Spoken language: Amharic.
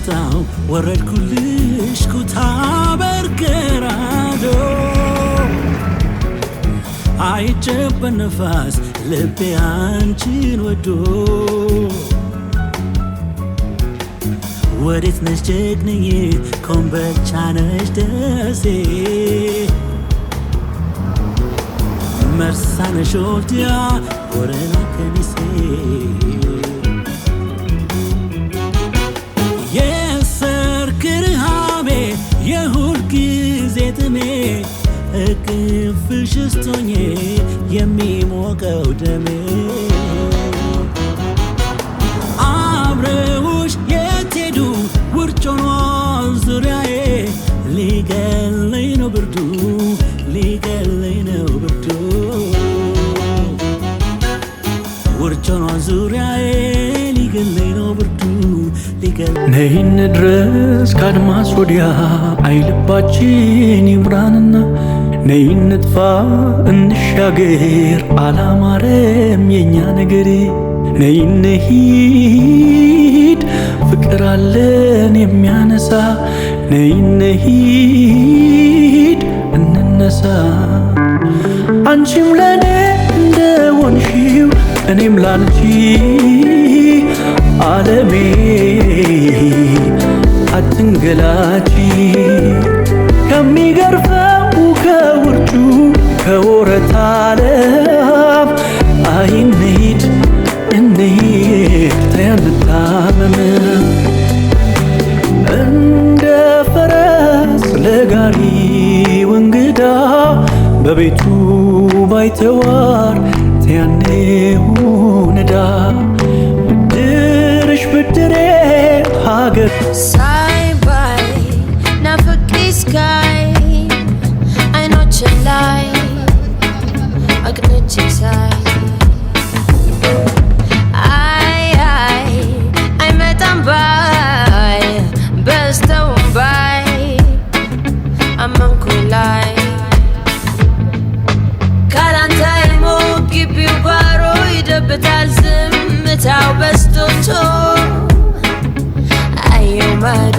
መጣው ወረድኩልሽ ኩታ በርገራዶ አይጨበን ነፋስ ልቤ አንቺን ወዶ ወዴት ነሽ ጀግንዬ ኮምቦልቻ ነሽ ደሴ መርሳ ነሽ ወልዲያ ቦረና ከሚሴ የሰርክ ርሃቤ የሁል ጊዜ ጥሜ እቅፍሽ ውስጥ ሆኜ የሚሞቀው ደሜ አብረውሽ የት ሄዱ ውርጭ ሆኗል ዙሪያዬ ሊገለኝ ነው ብርዱ ሊገለኝ ነው ብርዱ ውርጭ ሆኗል ዙሪያዬ ሊገለኝ ነው ብርዱ ነይ እንድረስ ከአድማስ ወዲያ አይልባችን ይብራንና ነይ እንጥፋ እንሻገር አላማረም የኛ ነገር ነይ እንሂድ ፍቅር አለን የሚያነሳ ነይ እንሂድ እንነሳ አንቺም ለኔ እንደሆንሽው እኔም ላንቺ ዓለሜ አትንገላቺ ከሚገርፈው ከውርጩ ከወረታ ዓለም አይ እንሂድ እንሂድ ተያንታመም እንደ ፈረስ ለጋሪው እንግዳ በቤቱ ባይተዋር ተያኔው ንዳ ብድሬ ሀገር ሳይባይ ናፍቄ ስካይ አይኖች ላይ አቅንቼ ሳይ አይመጣም ባይ በስተውም ባይ አመንኩ ላይ ካላንተ አይሞቅ ግቢው ባሮ ይደብታል ዝምታው በስቶቶ አየው ማዶ